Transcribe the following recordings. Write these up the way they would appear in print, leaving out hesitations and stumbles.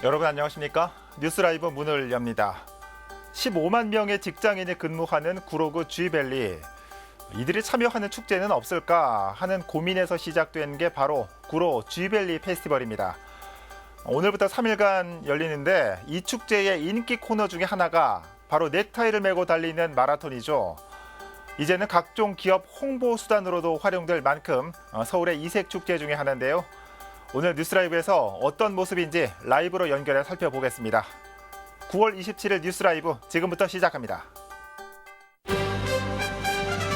여러분 안녕하십니까? 뉴스라이브 문을 엽니다. 15만 명의 직장인이 근무하는 구로구 G밸리. 이들이 참여하는 축제는 없을까 하는 고민에서 시작된 게 바로 구로 G밸리 페스티벌입니다. 오늘부터 3일간 열리는데 이 축제의 인기 코너 중에 하나가 바로 넥타이를 메고 달리는 마라톤이죠. 이제는 각종 기업 홍보 수단으로도 활용될 만큼 서울의 이색 축제 중에 하나인데요. 오늘 뉴스라이브에서 어떤 모습인지 라이브로 연결해 살펴보겠습니다. 9월 27일 뉴스라이브 지금부터 시작합니다.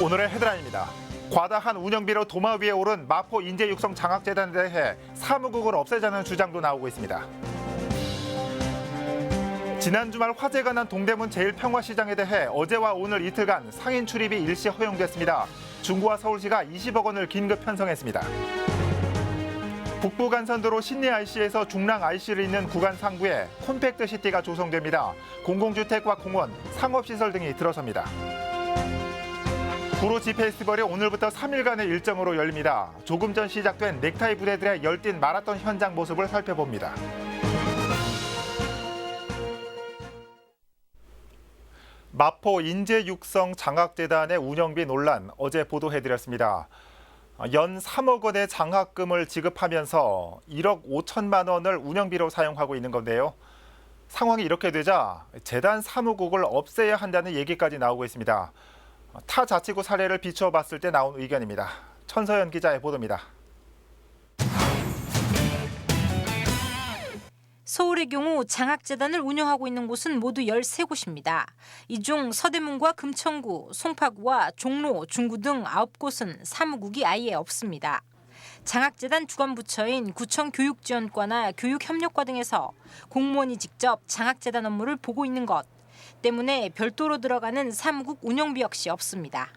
오늘의 헤드라인입니다. 과다한 운영비로 도마 위에 오른 마포 인재육성 장학재단에 대해 사무국을 없애자는 주장도 나오고 있습니다. 지난 주말 화재가 난 동대문 제1평화시장에 대해 어제와 오늘 이틀간 상인 출입이 일시 허용됐습니다. 중구와 서울시가 20억 원을 긴급 편성했습니다. 북부간선도로 신내 IC에서 중랑 IC를 잇는 구간 상부에 콤팩트 시티가 조성됩니다. 공공주택과 공원, 상업시설 등이 들어섭니다. 구로 G 페스티벌이 오늘부터 3일간의 일정으로 열립니다. 조금 전 시작된 넥타이 부대들의 열띤 마라톤 현장 모습을 살펴봅니다. 마포 인재육성 장학재단의 운영비 논란 어제 보도해드렸습니다. 연 3억 원의 장학금을 지급하면서 1억 5천만 원을 운영비로 사용하고 있는 건데요. 상황이 이렇게 되자 재단 사무국을 없애야 한다는 얘기까지 나오고 있습니다. 타 자치구 사례를 비춰봤을 때 나온 의견입니다. 천서연 기자의 보도입니다. 서울의 경우 장학재단을 운영하고 있는 곳은 모두 13곳입니다. 이 중 서대문과 금천구, 송파구와 종로, 중구 등 9곳은 사무국이 아예 없습니다. 장학재단 주관부처인 구청교육지원과나 교육협력과 등에서 공무원이 직접 장학재단 업무를 보고 있는 것 때문에 별도로 들어가는 사무국 운영비 역시 없습니다.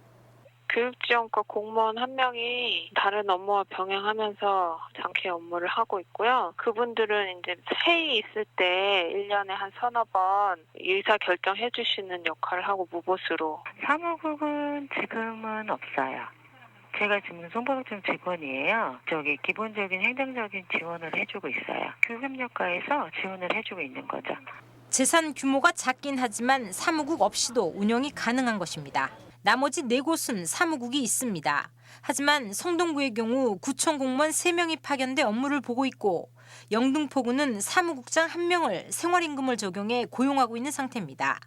교육지원과 공무원 한 명이 다른 업무와 병행하면서 장기 업무를 하고 있고요. 그분들은 이제 회의 있을 때 1년에 한 서너 번 의사 결정해 주시는 역할을 하고 무보수로. 사무국은 지금은 없어요. 제가 지금 송파구청 직원이에요. 기본적인 행정적인 지원을 해주고 있어요. 교육협력과에서 지원을 해주고 있는 거죠. 재산 규모가 작긴 하지만 사무국 없이도 운영이 가능한 것입니다. 나머지 4곳은 사무국이 있습니다. 하지만 성동구의 경우 구청 공무원 3명이 파견돼 업무를 보고 있고 영등포구는 사무국장 1명을 생활임금을 적용해 고용하고 있는 상태입니다.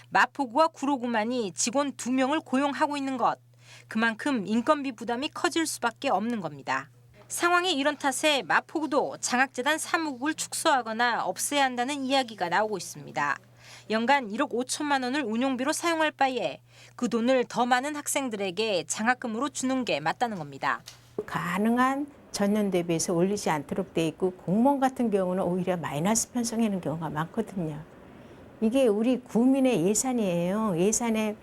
마포구와 구로구만이 직원 2명을 고용하고 있는 것. 그만큼 인건비 부담이 커질 수밖에 없는 겁니다. 상황이 이런 탓에 마포구도 장학재단 사무국을 축소하거나 없애야 한다는 이야기가 나오고 있습니다. 연간 1억 5천만 원을 운용비로 사용할 바에 그 돈을 더 많은 학생들에게 장학금으로 주는 게 맞다는 겁니다. 가능한 전년 대비해서 올리지 않도록 돼 있고 공무원 같은 경우는 오히려 마이너스 편성하는 경우가 많거든요. 이게 우리 국민의 예산이에요. 예산에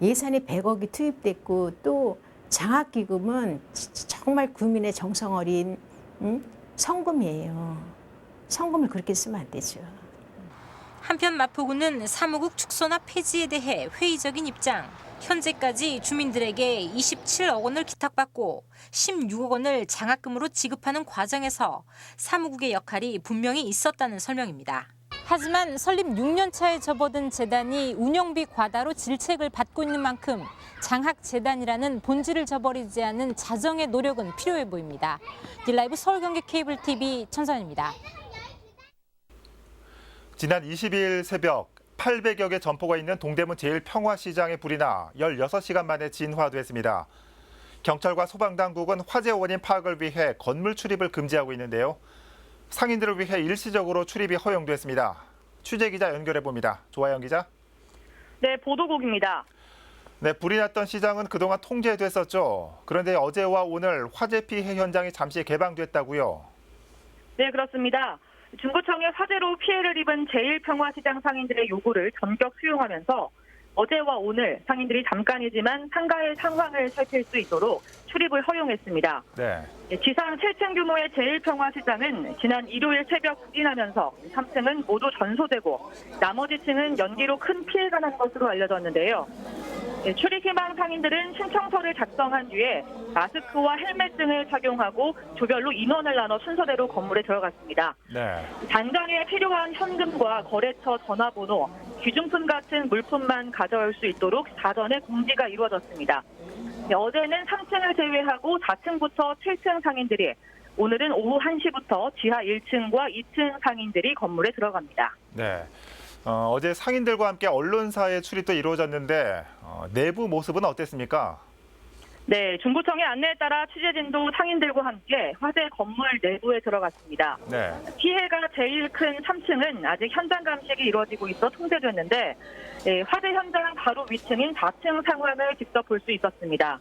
100억이 투입됐고 또 장학기금은 정말 국민의 정성 어린 성금이에요. 성금을 그렇게 쓰면 안 되죠. 한편 마포구는 사무국 축소나 폐지에 대해 회의적인 입장. 현재까지 주민들에게 27억 원을 기탁받고 16억 원을 장학금으로 지급하는 과정에서 사무국의 역할이 분명히 있었다는 설명입니다. 하지만 설립 6년 차에 접어든 재단이 운영비 과다로 질책을 받고 있는 만큼 장학재단이라는 본질을 저버리지 않는 자정의 노력은 필요해 보입니다. 딜라이브 서울경기 케이블 TV 천선입니다. 지난 22일 새벽 800여 개 점포가 있는 동대문 제1평화시장에 불이 나 16시간 만에 진화됐습니다. 경찰과 소방당국은 화재 원인 파악을 위해 건물 출입을 금지하고 있는데요. 상인들을 위해 일시적으로 출입이 허용됐습니다. 취재기자 연결해봅니다. 조아영 기자. 네, 보도국입니다. 네, 불이 났던 시장은 그동안 통제됐었죠. 그런데 어제와 오늘 화재 피해 현장이 잠시 개방됐다고요. 네, 그렇습니다. 중구청의 화재로 피해를 입은 제1평화시장 상인들의 요구를 전격 수용하면서 어제와 오늘 상인들이 잠깐이지만 상가의 상황을 살필 수 있도록 출입을 허용했습니다. 네. 지상 7층 규모의 제1평화시장은 지난 일요일 새벽 부진하면서 3층은 모두 전소되고 나머지 층은 연기로 큰 피해가 난 것으로 알려졌는데요. 출입 희망 상인들은 신청서를 작성한 뒤에 마스크와 헬멧 등을 착용하고 조별로 인원을 나눠 순서대로 건물에 들어갔습니다. 네. 당장에 필요한 현금과 거래처 전화번호, 귀중품 같은 물품만 가져올 수 있도록 사전에 공지가 이루어졌습니다. 어제는 3층을 제외하고 4층부터 7층 상인들이, 오늘은 오후 1시부터 지하 1층과 2층 상인들이 건물에 들어갑니다. 네. 어제 상인들과 함께 언론사의 출입도 이루어졌는데 내부 모습은 어땠습니까? 네, 중구청의 안내에 따라 취재진도 상인들과 함께 화재 건물 내부에 들어갔습니다. 네. 피해가 제일 큰 3층은 아직 현장 감식이 이루어지고 있어 통제됐는데 화재 현장 바로 위층인 4층 상황을 직접 볼 수 있었습니다.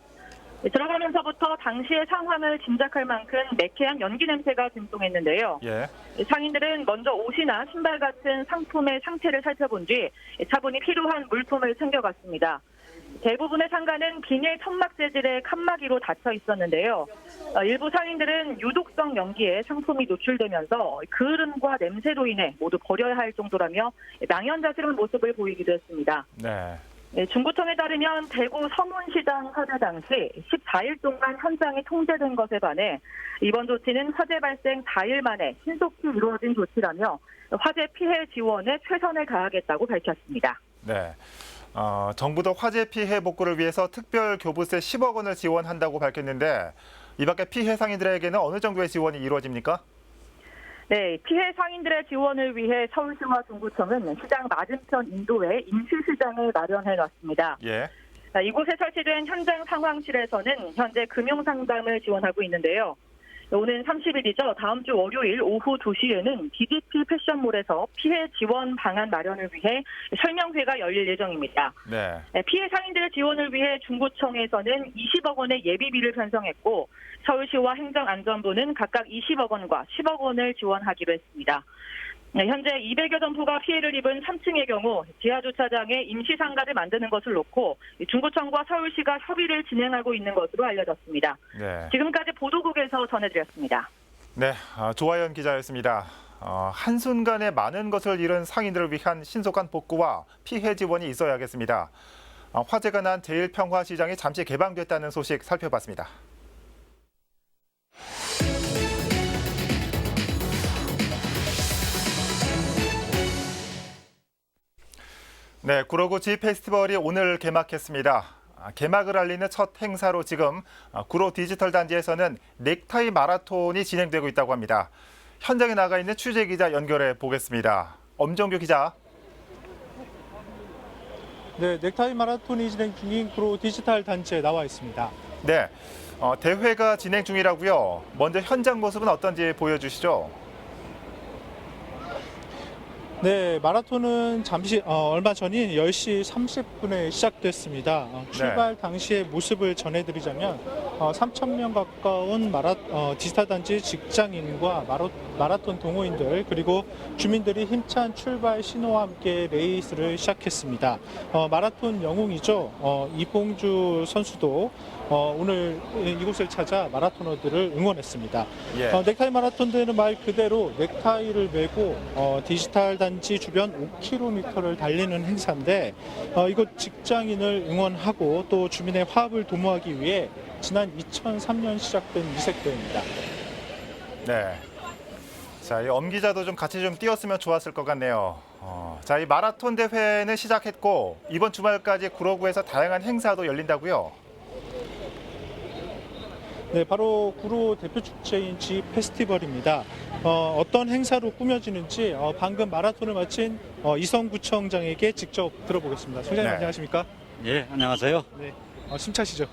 들어가면서부터 당시의 상황을 짐작할 만큼 매캐한 연기 냄새가 진동했는데요. 예. 상인들은 먼저 옷이나 신발 같은 상품의 상태를 살펴본 뒤 차분히 필요한 물품을 챙겨갔습니다. 대부분의 상가는 비닐 천막 재질의 칸막이로 닫혀 있었는데요. 일부 상인들은 유독성 연기에 상품이 노출되면서 그을음과 냄새로 인해 모두 버려야 할 정도라며 망연자실한 모습을 보이기도 했습니다. 네. 중구청에 따르면 대구 서문시장 화재 당시 14일 동안 현장이 통제된 것에 반해 이번 조치는 화재 발생 4일 만에 신속히 이루어진 조치라며 화재 피해 지원에 최선을 다하겠다고 밝혔습니다. 네. 정부도 화재 피해 복구를 위해서 특별 교부세 10억 원을 지원한다고 밝혔는데 이 밖에 피해 상인들에게는 어느 정도의 지원이 이루어집니까? 네, 피해 상인들의 지원을 위해 서울시와 중구청은 시장 맞은편 인도에 임시시장을 마련해놨습니다. 예. 이곳에 설치된 현장 상황실에서는 현재 금융상담을 지원하고 있는데요. 오는 30일이죠. 다음 주 월요일 오후 2시에는 DDP 패션몰에서 피해 지원 방안 마련을 위해 설명회가 열릴 예정입니다. 네. 피해 상인들의 지원을 위해 중구청에서는 20억 원의 예비비를 편성했고 서울시와 행정안전부는 각각 20억 원과 10억 원을 지원하기로 했습니다. 현재 200여 점포가 피해를 입은 3층의 경우 지하주차장에 임시상가를 만드는 것을 놓고 중구청과 서울시가 협의를 진행하고 있는 것으로 알려졌습니다. 네. 지금까지 보도국에서 전해드렸습니다. 네. 조아연 기자였습니다. 한순간에 많은 것을 잃은 상인들을 위한 신속한 복구와 피해 지원이 있어야겠습니다. 화재가 난 제1평화시장이 잠시 개방됐다는 소식 살펴봤습니다. 네, 구로구 G 페스티벌이 오늘 개막했습니다. 개막을 알리는 첫 행사로 지금 구로 디지털 단지에서는 넥타이 마라톤이 진행되고 있다고 합니다. 현장에 나가 있는 취재 기자 연결해 보겠습니다. 엄정규 기자. 네, 넥타이 마라톤이 진행 중인 구로 디지털 단지에 나와 있습니다. 네, 대회가 진행 중이라고요. 먼저 현장 모습은 어떤지 보여주시죠. 네, 마라톤은 얼마 전인 10시 30분에 시작됐습니다. 출발 당시의 모습을 전해드리자면 3,000명 가까운 디지털 단지 직장인과 마라톤 동호인들 그리고 주민들이 힘찬 출발 신호와 함께 레이스를 시작했습니다. 마라톤 영웅이죠. 이봉주 선수도 오늘 이곳을 찾아 마라토너들을 응원했습니다. 예. 넥타이 마라톤 대회는 말 그대로 넥타이를 메고 디지털 단지 주변 5km를 달리는 행사인데 이곳 직장인을 응원하고 또 주민의 화합을 도모하기 위해 지난 2003년 시작된 이색대회입니다. 네. 자, 이 엄 기자도 좀 같이 좀 뛰었으면 좋았을 것 같네요. 자, 이 마라톤 대회는 시작했고 이번 주말까지 구로구에서 다양한 행사도 열린다고요? 네, 바로 구로 대표 축제인 G 페스티벌입니다. 어떤 행사로 꾸며지는지 방금 마라톤을 마친 이성구청장에게 직접 들어보겠습니다. 총장님 네. 안녕하십니까? 예, 안녕하세요. 네, 심차시죠?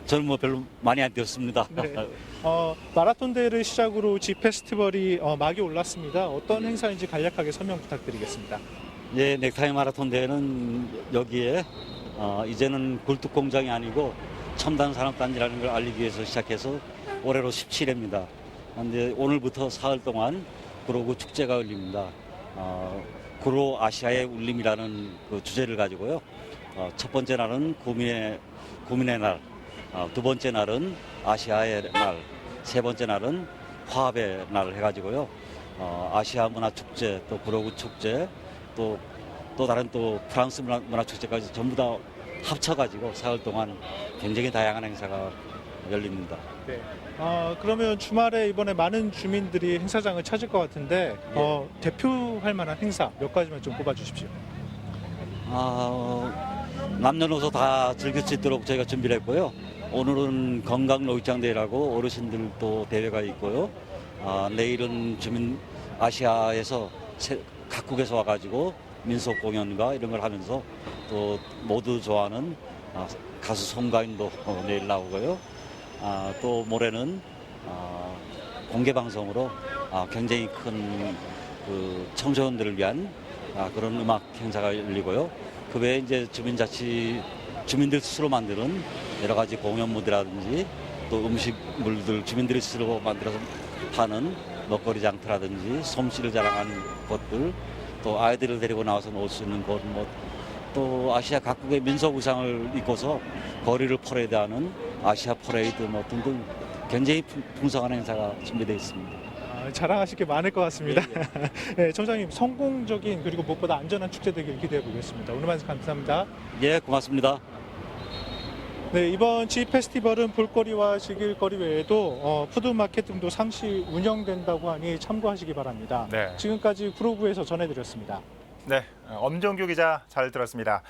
저는 뭐 별로 많이 안 뛰었습니다. 네. 마라톤 대회를 시작으로 G 페스티벌이 막이 올랐습니다. 어떤 행사인지 간략하게 설명 부탁드리겠습니다. 예, 넥타이 마라톤 대회는 여기에 이제는 굴뚝공장이 아니고 첨단 산업단지라는 걸 알리기 위해서 시작해서 올해로 17회입니다. 그런데 오늘부터 사흘 동안 구로구 축제가 열립니다. 구로 아시아의 울림이라는 그 주제를 가지고요. 첫 번째 날은 구민의 날, 두 번째 날은 아시아의 날, 세 번째 날은 화합의 날 해가지고요. 아시아 문화 축제, 또 구로구 축제, 또 다른 또 프랑스 문화 축제까지 전부 다 합쳐가지고 사흘 동안 굉장히 다양한 행사가 열립니다. 네. 그러면 주말에 이번에 많은 주민들이 행사장을 찾을 것 같은데 대표할 만한 행사 몇 가지만 좀 꼽아주십시오. 남녀노소 다 즐길 수 있도록 저희가 준비를 했고요. 오늘은 건강 노익장 대회라고 어르신들도 대회가 있고요. 내일은 주민 아시아에서 각국에서 와가지고 민속 공연과 이런 걸 하면서 또 모두 좋아하는 가수 송가인도 내일 나오고요. 또 모레는 공개 방송으로 굉장히 큰 그 청소년들을 위한 그런 음악 행사가 열리고요. 그 외에 이제 주민들 스스로 만드는 여러 가지 공연 무대라든지 또 음식물들 주민들이 스스로 만들어서 파는 먹거리 장터라든지 솜씨를 자랑하는 곳들, 또 아이들을 데리고 나와서 놀 수 있는 곳, 또 아시아 각국의 민속 의상을 입고서 거리를 퍼레이드하는 아시아 퍼레이드 등등 굉장히 풍성한 행사가 준비되어 있습니다. 자랑하실 게 많을 것 같습니다. 예. 네, 청장님 성공적인 그리고 무엇보다 안전한 축제 되길 기대해 보겠습니다. 오늘 말씀 감사합니다. 예, 고맙습니다. 네, 이번 지 페스티벌은 볼거리와 즐길거리 외에도 푸드마켓 등도 상시 운영된다고 하니 참고하시기 바랍니다. 네. 지금까지 구로구에서 전해드렸습니다. 네, 엄정규 기자 잘 들었습니다.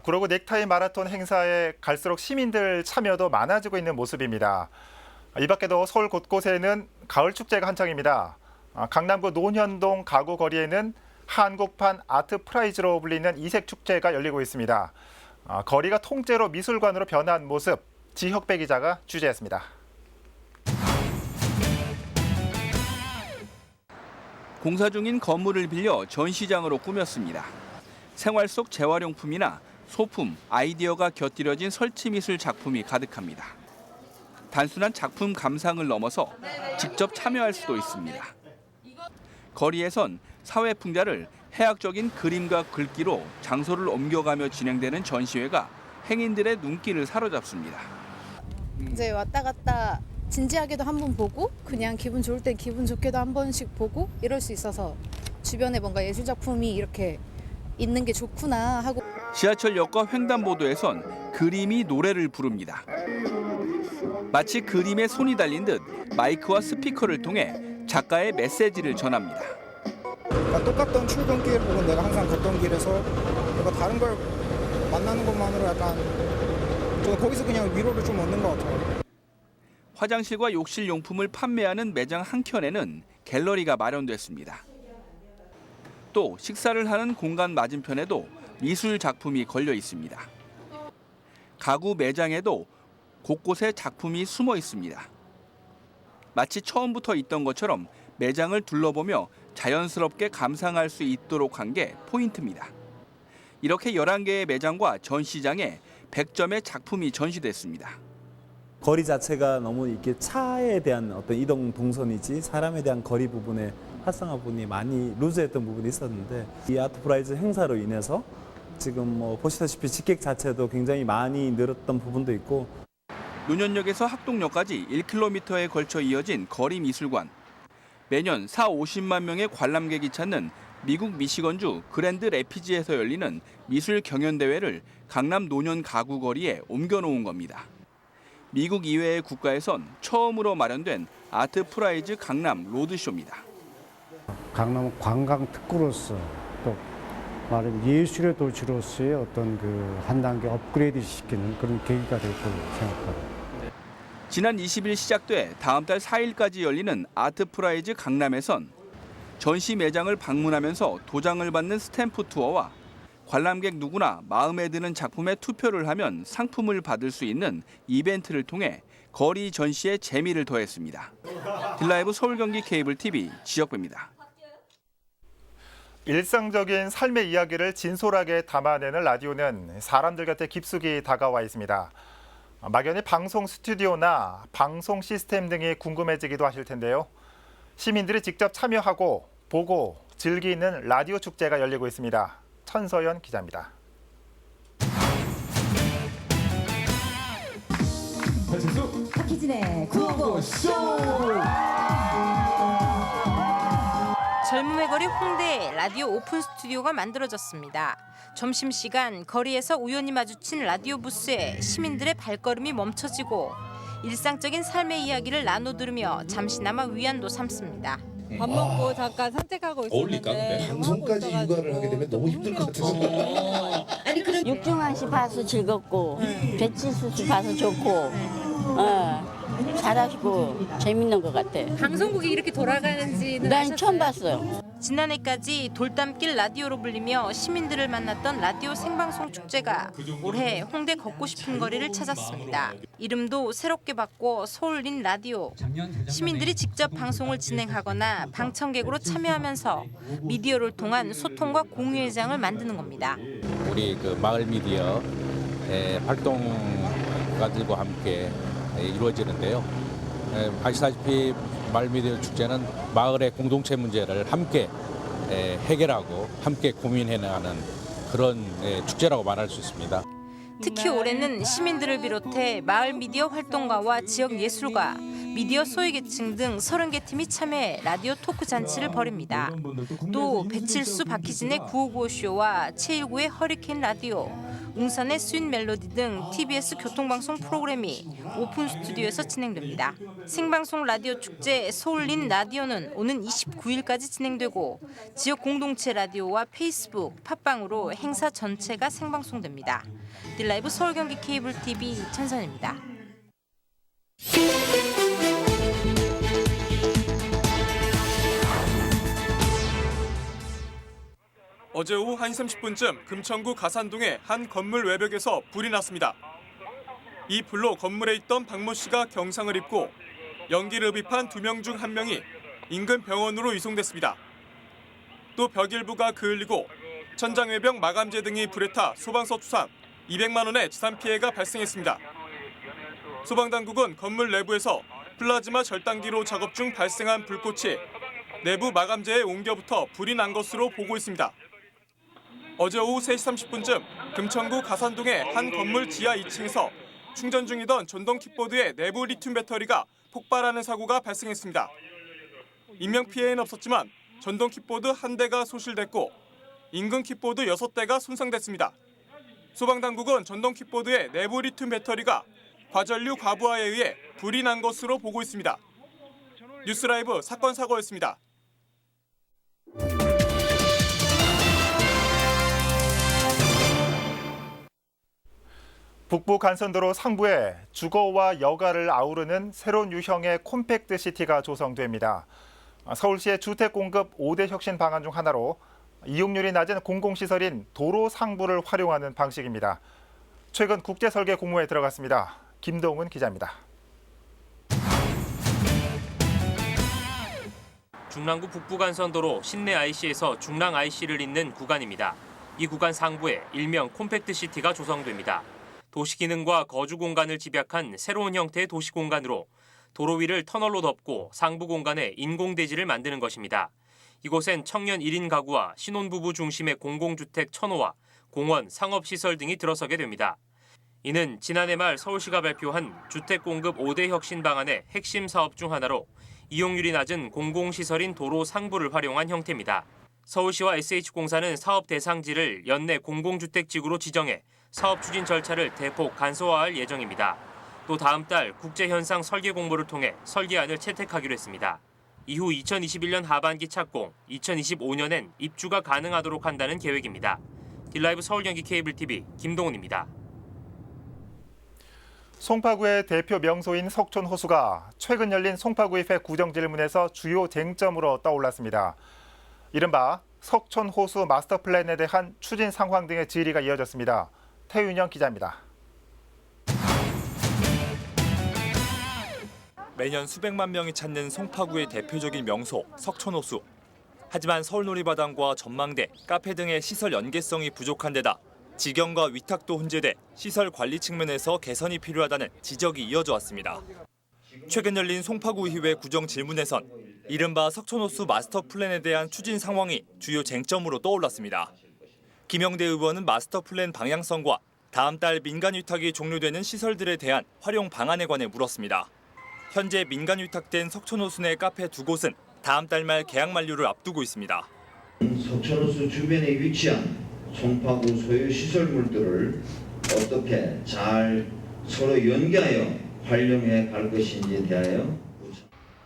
구로구 넥타이 마라톤 행사에 갈수록 시민들 참여도 많아지고 있는 모습입니다. 이 밖에도 서울 곳곳에는 가을 축제가 한창입니다. 강남구 논현동 가구 거리에는 한국판 아트 프라이즈로 불리는 이색 축제가 열리고 있습니다. 거리가 통째로 미술관으로 변한 모습, 지혁배 기자가 취재했습니다. 공사 중인 건물을 빌려 전시장으로 꾸몄습니다. 생활 속 재활용품이나 소품, 아이디어가 곁들여진 설치미술 작품이 가득합니다. 단순한 작품 감상을 넘어서 직접 참여할 수도 있습니다. 거리에선 사회 풍자를 해학적인 그림과 글귀로 장소를 옮겨가며 진행되는 전시회가 행인들의 눈길을 사로잡습니다. 이제 왔다 갔다 진지하게도 한번 보고 그냥 기분 좋을 땐 기분 좋게도 한 번씩 보고 이럴 수 있어서 주변에 뭔가 예술 작품이 이렇게 있는 게 좋구나 하고. 지하철역과 횡단보도에선 그림이 노래를 부릅니다. 마치 그림에 손이 달린 듯 마이크와 스피커를 통해 작가의 메시지를 전합니다. 그러니까 똑같던 출근길 혹은 내가 항상 걷던 길에서 내가 다른 걸 만나는 것만으로 약간 좀 거기서 그냥 위로를 좀 얻는 것 같아요. 화장실과 욕실 용품을 판매하는 매장 한켠에는 갤러리가 마련됐습니다. 또 식사를 하는 공간 맞은편에도 미술 작품이 걸려 있습니다. 가구 매장에도 곳곳에 작품이 숨어 있습니다. 마치 처음부터 있던 것처럼 매장을 둘러보며 자연스럽게 감상할 수 있도록 한 게 포인트입니다. 이렇게 11개의 매장과 전시장에 100점의 작품이 전시됐습니다. 거리 자체가 너무 이렇게 차에 대한 어떤 이동 동선이지 사람에 대한 거리 부분에 활성화 부분이 많이 루즈했던 부분이 있었는데 이 아트 프라이즈 행사로 인해서 지금 보시다시피 직객 자체도 굉장히 많이 늘었던 부분도 있고. 논현역에서 학동역까지 1km에 걸쳐 이어진 거리 미술관. 매년 40~50만 명의 관람객이 찾는 미국 미시건주 그랜드 래피지에서 열리는 미술 경연대회를 강남 논현 가구 거리에 옮겨놓은 겁니다. 미국 이외의 국가에선 처음으로 마련된 아트 프라이즈 강남 로드쇼입니다. 강남은 관광 특구로서 또 말하자면 예술의 도시로서의 어떤 그 한 단계 업그레이드 시키는 그런 계기가 될 거라고 생각합니다. 지난 20일 시작돼 다음 달 4일까지 열리는 아트 프라이즈 강남에선 전시 매장을 방문하면서 도장을 받는 스탬프 투어와 관람객 누구나 마음에 드는 작품에 투표를 하면 상품을 받을 수 있는 이벤트를 통해 거리 전시에 재미를 더했습니다. 딜라이브 서울 경기 케이블 TV 지역배입니다. 일상적인 삶의 이야기를 진솔하게 담아내는 라디오는 사람들 곁에 깊숙이 다가와 있습니다. 막연히 방송 스튜디오나 방송 시스템 등이 궁금해지기도 하실 텐데요. 시민들이 직접 참여하고 보고 즐기는 라디오 축제가 열리고 있습니다. 천서연 기자입니다. 박희진의 구호고쇼. 젊음의 거리 홍대에 라디오 오픈 스튜디오가 만들어졌습니다. 점심시간 거리에서 우연히 마주친 라디오 부스에 시민들의 발걸음이 멈춰지고 일상적인 삶의 이야기를 나눠 들으며 잠시나마 위안도 삼습니다. 밥 먹고 잠깐 산책하고 어울릴까? 근데 방송까지 육아를 하게 되면 너무 힘들 것 같아서. 아니 그럼 육중한 씨 봐서 즐겁고 배칠수 씨 봐서 좋고 잘하시고 재밌는 것 같아. 방송국이 이렇게 돌아가는지는 난 처음 봤어요. 지난해까지 돌담길 라디오로 불리며 시민들을 만났던 라디오 생방송 축제가 올해 홍대 걷고 싶은 거리를 찾았습니다. 이름도 새롭게 바꿔 서울린 라디오. 시민들이 직접 방송을 진행하거나 방청객으로 참여하면서 미디어를 통한 소통과 공유의 장을 만드는 겁니다. 우리 그 마을 미디어의 활동가들과 함께 이루어지는데요. 아시다시피 마을 미디어 축제는 마을의 공동체 문제를 함께 해결하고 함께 고민해나가는 그런 축제라고 말할 수 있습니다. 특히 올해는 시민들을 비롯해 마을 미디어 활동가와 지역 예술가, 미디어 소외계층 등 30개 팀이 참여해 라디오 토크 잔치를 벌입니다. 또 배칠수 박희진의 9595쇼와 최일구의 허리케인 라디오, 웅산의 스윗 멜로디 등 TBS 교통방송 프로그램이 오픈 스튜디오에서 진행됩니다. 생방송 라디오 축제 서울린 라디오는 오는 29일까지 진행되고 지역 공동체 라디오와 페이스북, 팟빵으로 행사 전체가 생방송됩니다. 딜라이브 서울 경기 케이블 TV 천선입니다. 어제 오후 1시 30분쯤 금천구 가산동의 한 건물 외벽에서 불이 났습니다. 이 불로 건물에 있던 박모 씨가 경상을 입고 연기를 흡입한 2명 중 1명이 인근 병원으로 이송됐습니다. 또 벽 일부가 그을리고 천장 외벽 마감재 등이 불에 타 소방서 추산 200만 원의 재산 피해가 발생했습니다. 소방당국은 건물 내부에서 플라즈마 절단기로 작업 중 발생한 불꽃이 내부 마감재에 옮겨붙어 불이 난 것으로 보고 있습니다. 어제 오후 3시 30분쯤 금천구 가산동의 한 건물 지하 2층에서 충전 중이던 전동 킥보드의 내부 리튬 배터리가 폭발하는 사고가 발생했습니다. 인명피해는 없었지만 전동 킥보드 1대가 소실됐고 인근 킥보드 6대가 손상됐습니다. 소방당국은 전동 킥보드의 내부 리튬 배터리가 과전류 과부하에 의해 불이 난 것으로 보고 있습니다. 뉴스라이브 사건 사고였습니다. 북부 간선도로 상부에 주거와 여가를 아우르는 새로운 유형의 콤팩트 시티가 조성됩니다. 서울시의 주택 공급 5대 혁신 방안 중 하나로 이용률이 낮은 공공시설인 도로 상부를 활용하는 방식입니다. 최근 국제설계 공모에 들어갔습니다. 김동은 기자입니다. 중랑구 북부간선도로 신내 IC에서 중랑 IC를 잇는 구간입니다. 이 구간 상부에 일명 콤팩트 시티가 조성됩니다. 도시 기능과 거주 공간을 집약한 새로운 형태의 도시 공간으로 도로 위를 터널로 덮고 상부 공간에 인공대지를 만드는 것입니다. 이곳엔 청년 1인 가구와 신혼부부 중심의 공공주택 1000호와 공원, 상업시설 등이 들어서게 됩니다. 이는 지난해 말 서울시가 발표한 주택 공급 5대 혁신 방안의 핵심 사업 중 하나로 이용률이 낮은 공공시설인 도로 상부를 활용한 형태입니다. 서울시와 SH공사는 사업 대상지를 연내 공공주택지구로 지정해 사업 추진 절차를 대폭 간소화할 예정입니다. 또 다음 달 국제현상 설계 공모를 통해 설계안을 채택하기로 했습니다. 이후 2021년 하반기 착공, 2025년엔 입주가 가능하도록 한다는 계획입니다. 딜라이브 서울경기 케이블TV 김동훈입니다. 송파구의 대표 명소인 석촌호수가 최근 열린 송파구의회 구정질문에서 주요 쟁점으로 떠올랐습니다. 이른바 석촌호수 마스터 플랜에 대한 추진 상황 등의 질의가 이어졌습니다. 태윤영 기자입니다. 매년 수백만 명이 찾는 송파구의 대표적인 명소 석촌호수. 하지만 서울놀이마당과 전망대, 카페 등의 시설 연계성이 부족한 데다 지경과 위탁도 혼재돼 시설 관리 측면에서 개선이 필요하다는 지적이 이어져 왔습니다. 최근 열린 송파구의회 구정 질문에선 이른바 석촌호수 마스터 플랜에 대한 추진 상황이 주요 쟁점으로 떠올랐습니다. 김영대 의원은 마스터 플랜 방향성과 다음 달 민간 위탁이 종료되는 시설들에 대한 활용 방안에 관해 물었습니다. 현재 민간 위탁된 석촌호수 내 카페 2곳은 다음 달 말 계약 만료를 앞두고 있습니다. 석촌호수 주변에 위치한 송파구 소유 시설물들을 어떻게 잘 서로 연계하여 활용해 갈 것인지에 대하여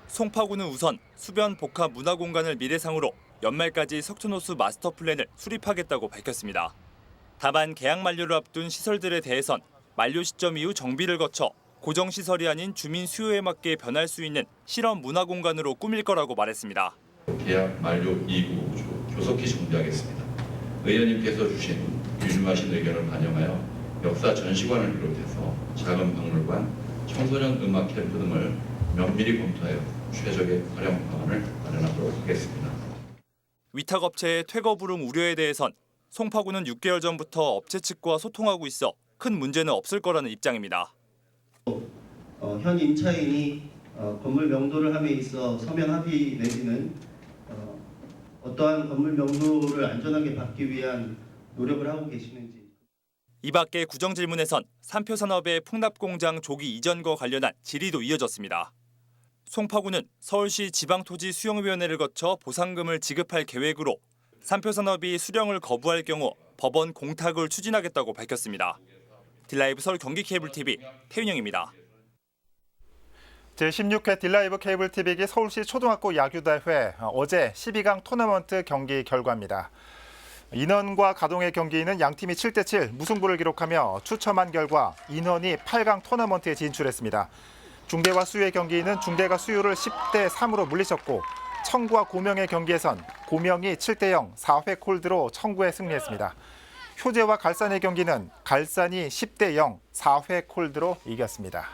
송파구는 우선 수변 복합 문화공간을 미래상으로 연말까지 석촌호수 마스터 플랜을 수립하겠다고 밝혔습니다. 다만 계약 만료를 앞둔 시설들에 대해선 만료 시점 이후 정비를 거쳐 고정시설이 아닌 주민 수요에 맞게 변할 수 있는 실험 문화공간으로 꾸밀 거라고 말했습니다. 계약 만료 이후 조속히 정비하겠습니다. 의원님께서 주신 유심하신 의견을 반영하여 역사 전시관을 비롯해서 작은 박물관, 청소년 음악 캠프 등을 면밀히 검토하여 최적의 활용 방안을 마련하도록 하겠습니다. 위탁업체의 퇴거 불응 우려에 대해선 송파구는 6개월 전부터 업체 측과 소통하고 있어 큰 문제는 없을 거라는 입장입니다. 현 임차인이 건물 명도를 함에 있어 서면 합의 내지는 어떠한 건물 명도를 안전하게 받기 위한 노력을 하고 계시는지. 이 밖에 구정질문에선 삼표산업의 풍납공장 조기 이전과 관련한 질의도 이어졌습니다. 송파구는 서울시 지방토지수용위원회를 거쳐 보상금을 지급할 계획으로 삼표산업이 수령을 거부할 경우 법원 공탁을 추진하겠다고 밝혔습니다. 딜라이브 서울 경기 케이블TV 태윤영입니다. 제16회 딜라이브 케이블TV기 서울시 초등학교 야구대회 어제 12강 토너먼트 경기 결과입니다. 인원과 가동의 경기는 양팀이 7대7 무승부를 기록하며 추첨한 결과 인원이 8강 토너먼트에 진출했습니다. 중대와 수유의 경기는 중대가 수유를 10대3으로 물리쳤고 청구와 고명의 경기에선 고명이 7대0 4회 콜드로 청구에 승리했습니다. 효재와 갈산의 경기는 갈산이 10대0 4회 콜드로 이겼습니다.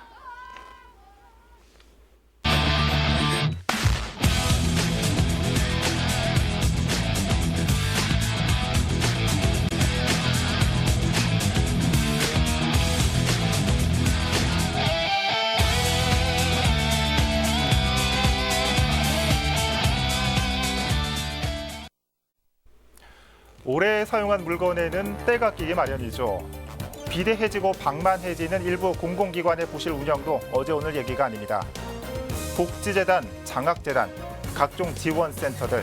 오래 사용한 물건에는 때가 끼기 마련이죠. 비대해지고 방만해지는 일부 공공기관의 부실 운영도 어제 오늘 얘기가 아닙니다. 복지재단, 장학재단, 각종 지원센터들.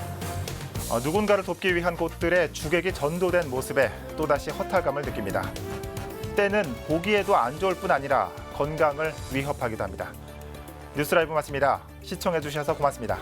누군가를 돕기 위한 곳들의 주객이 전도된 모습에 또다시 허탈감을 느낍니다. 때는 보기에도 안 좋을 뿐 아니라 건강을 위협하기도 합니다. 뉴스라이브 마칩니다. 시청해주셔서 고맙습니다.